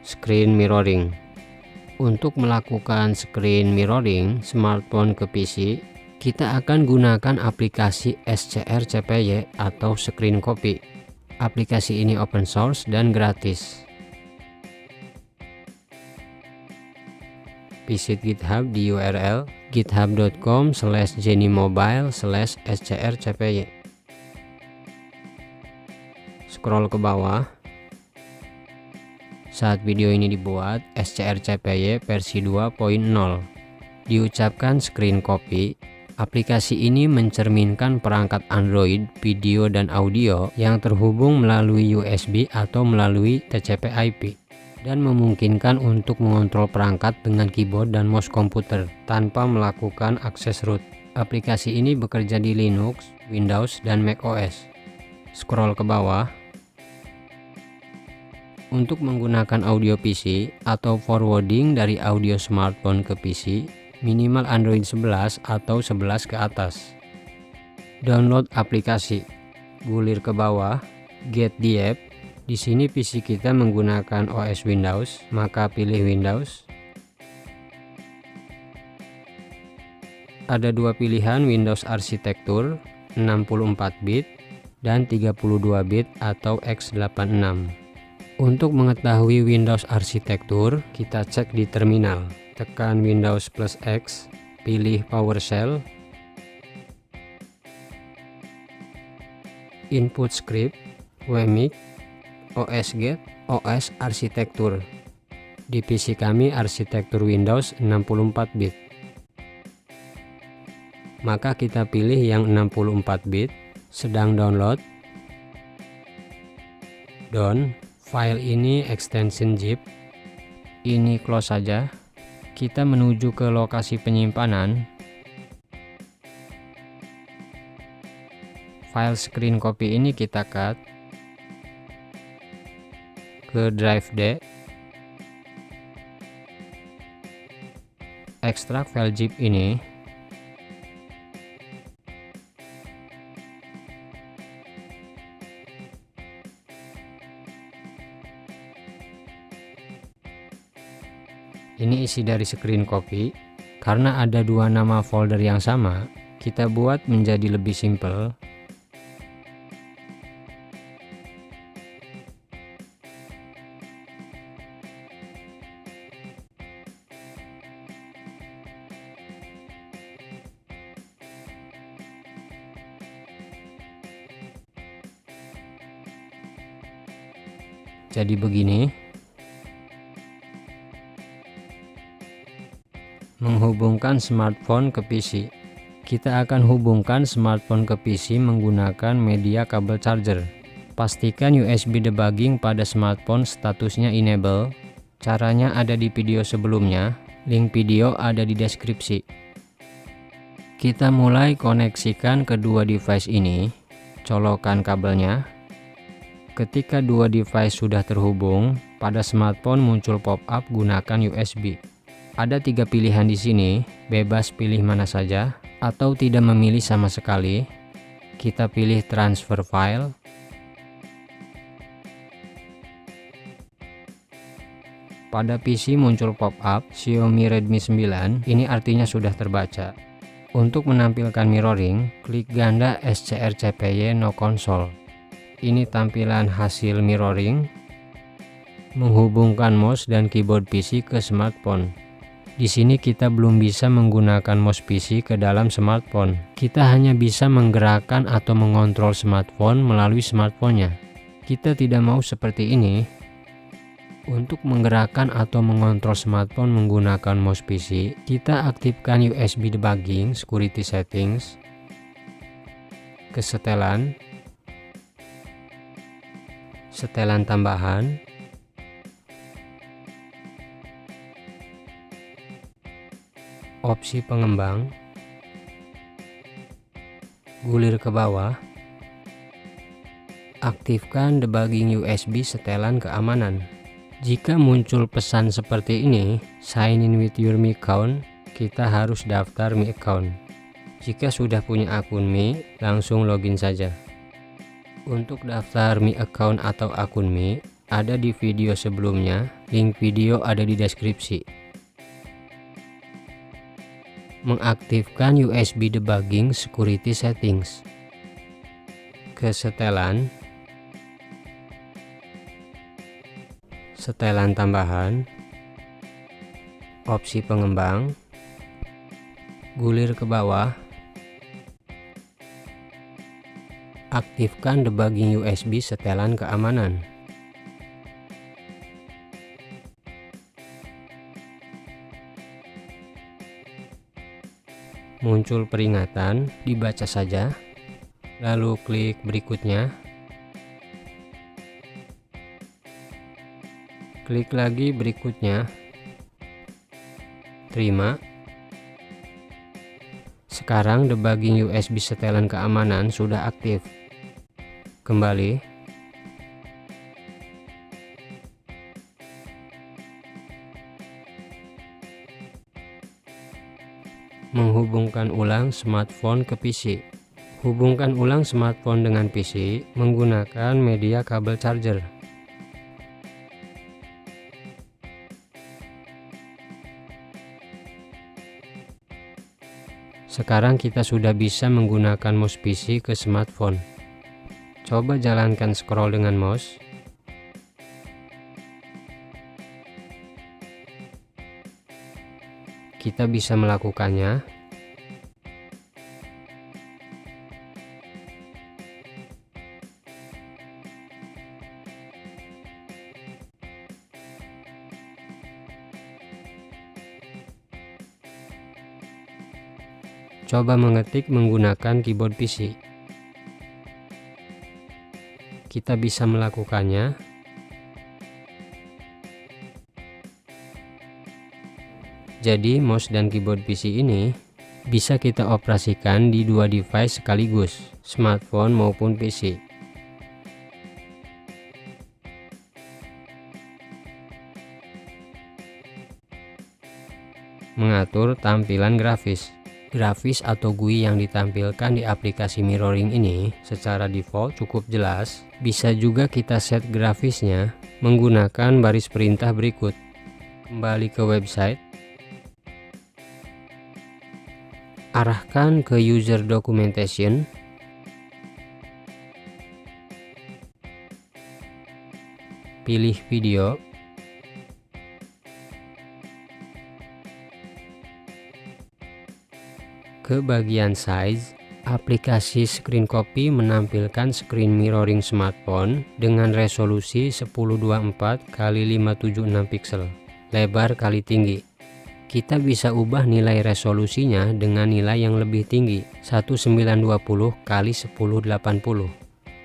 screen mirroring. Untuk melakukan screen mirroring smartphone ke PC, kita akan gunakan aplikasi SCR CPY atau Screen Copy. Aplikasi ini open source dan gratis. Visit GitHub di URL github.com/jenimobile/scrcpy. Scroll ke bawah. Saat video ini dibuat, SCRCPY versi 2.0. Diucapkan screen copy. Aplikasi ini mencerminkan perangkat Android, video dan audio yang terhubung melalui USB atau melalui TCP/IP dan memungkinkan untuk mengontrol perangkat dengan keyboard dan mouse komputer tanpa melakukan akses root. Aplikasi ini bekerja di Linux, Windows, dan macOS. Scroll ke bawah. Untuk menggunakan audio PC atau forwarding dari audio smartphone ke PC, minimal Android 11 atau 11 ke atas. Download aplikasi. Gulir ke bawah, get the app. Di sini PC kita menggunakan OS Windows, maka pilih Windows. Ada dua pilihan Windows arsitektur, 64 bit dan 32 bit atau x86. Untuk mengetahui Windows arsitektur, kita cek di terminal. Tekan Windows plus X, pilih PowerShell, input script, wmix, osget, OS arsitektur. Di PC kami arsitektur Windows 64 bit. Maka kita pilih yang 64 bit, sedang download. Down. File ini extension zip. Ini close saja. Kita menuju ke lokasi penyimpanan. File screen copy ini kita cut ke drive D. Ekstrak file zip ini. Ini isi dari screen copy. Karena ada dua nama folder yang sama, kita buat menjadi lebih simpel. Jadi begini. Menghubungkan smartphone ke PC. Kita akan hubungkan smartphone ke PC menggunakan media kabel charger. Pastikan USB debugging pada smartphone statusnya enable. Caranya ada di video sebelumnya, link video ada di deskripsi. Kita mulai koneksikan kedua device ini. Colokan kabelnya. Ketika dua device sudah terhubung, pada smartphone muncul pop-up gunakan USB. Ada tiga pilihan di sini, bebas pilih mana saja, atau tidak memilih sama sekali. Kita pilih transfer file. Pada PC muncul pop-up Xiaomi Redmi 9, ini artinya sudah terbaca. Untuk menampilkan mirroring, klik ganda SCRCPY no console. Ini tampilan hasil mirroring. Menghubungkan mouse dan keyboard PC ke smartphone. Di sini kita belum bisa menggunakan mouse PC ke dalam smartphone. Kita hanya bisa menggerakkan atau mengontrol smartphone melalui smartphone-nya. Kita tidak mau seperti ini. Untuk menggerakkan atau mengontrol smartphone menggunakan mouse PC, kita aktifkan USB debugging, security settings, kesetelan, setelan tambahan, opsi pengembang, gulir ke bawah, aktifkan debugging USB setelan keamanan. Jika muncul pesan seperti ini, sign in with your Mi account, kita harus daftar Mi account. Jika sudah punya akun Mi, langsung login saja. Untuk daftar Mi account atau akun Mi, ada di video sebelumnya, Link video ada di deskripsi. Mengaktifkan USB debugging security settings. Kesetelan, setelan tambahan, opsi pengembang, gulir ke bawah, aktifkan debugging USB setelan keamanan. Muncul peringatan, dibaca saja, lalu klik berikutnya, klik lagi berikutnya, terima. Sekarang debugging USB setelan keamanan sudah aktif. Kembali, menghubungkan ulang smartphone ke PC. Hubungkan ulang smartphone dengan PC menggunakan media kabel charger. Sekarang kita sudah bisa menggunakan mouse PC ke smartphone. Coba jalankan scroll dengan mouse. Kita bisa melakukannya. Coba mengetik menggunakan keyboard PC. Kita bisa melakukannya. Jadi mouse dan keyboard PC ini bisa kita operasikan di dua device sekaligus, smartphone maupun PC. Mengatur tampilan grafis. Grafis atau GUI yang ditampilkan di aplikasi mirroring ini secara default cukup jelas. Bisa juga kita set grafisnya menggunakan baris perintah berikut. Kembali ke website. Arahkan ke user documentation. Pilih video. Ke bagian size, aplikasi Screen Copy menampilkan screen mirroring smartphone dengan resolusi 1024 x 576 pixel, lebar kali tinggi. Kita bisa ubah nilai resolusinya dengan nilai yang lebih tinggi, 1920 x 1080.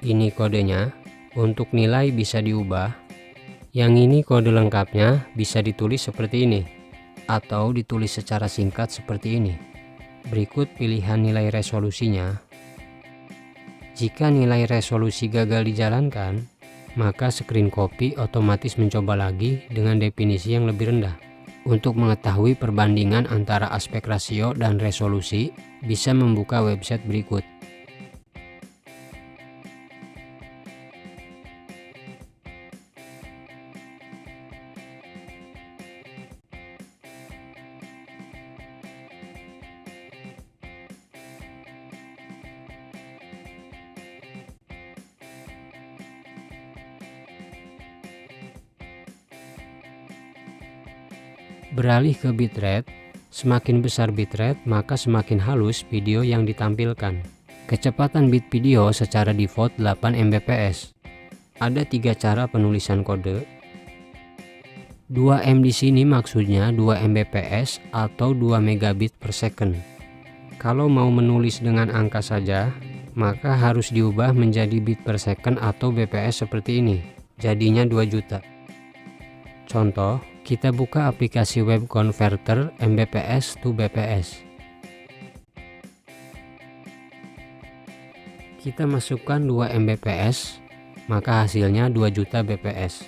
Ini kodenya. Untuk nilai bisa diubah. Yang ini kode lengkapnya, bisa ditulis seperti ini atau ditulis secara singkat seperti ini. Berikut pilihan nilai resolusinya. Jika nilai resolusi gagal dijalankan, maka Screen Copy otomatis mencoba lagi dengan definisi yang lebih rendah. Untuk mengetahui perbandingan antara aspek rasio dan resolusi, bisa membuka website berikut. Beralih ke bitrate, semakin besar bitrate maka semakin halus video yang ditampilkan. Kecepatan bit video secara default 8 Mbps. Ada 3 cara penulisan kode. 2M di sini maksudnya 2 Mbps atau 2 megabit per second. Kalau mau menulis dengan angka saja, maka harus diubah menjadi bit per second atau bps seperti ini. Jadinya 2 juta. Contoh, kita buka aplikasi web converter Mbps to bps. Kita masukkan 2 Mbps, maka hasilnya 2 juta bps.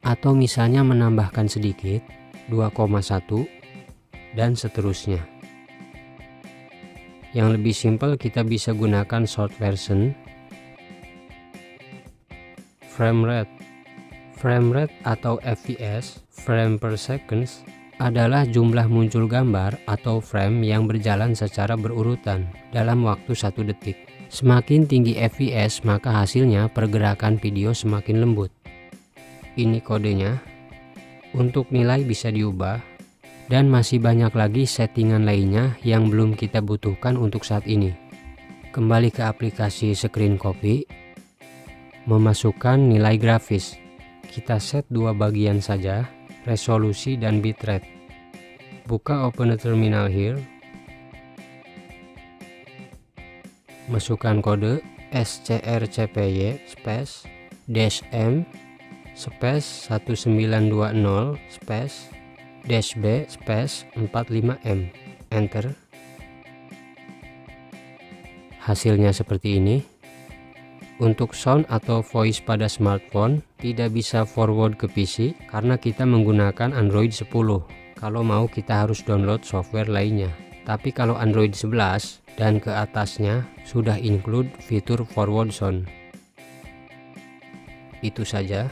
Atau misalnya menambahkan sedikit, 2,1 dan seterusnya. Yang lebih simpel kita bisa gunakan short version, frame rate, Frame rate atau FPS, frame per seconds, adalah jumlah muncul gambar atau frame yang berjalan secara berurutan dalam waktu 1 detik. Semakin tinggi FPS, maka hasilnya pergerakan video semakin lembut. Ini kodenya. Untuk nilai bisa diubah, dan masih banyak lagi settingan lainnya yang belum kita butuhkan untuk saat ini. Kembali ke aplikasi Screen Copy, memasukkan nilai grafis. Kita set 2 bagian saja, resolusi dan bitrate. Buka Open a Terminal here. Masukkan kode strcpy space -m space 1920 space -b space 45m. Enter. Hasilnya seperti ini. Untuk sound atau voice pada smartphone tidak bisa forward ke PC karena kita menggunakan Android 10. Kalau mau kita harus download software lainnya. Tapi kalau Android 11 dan ke atasnya sudah include fitur forward sound. Itu saja.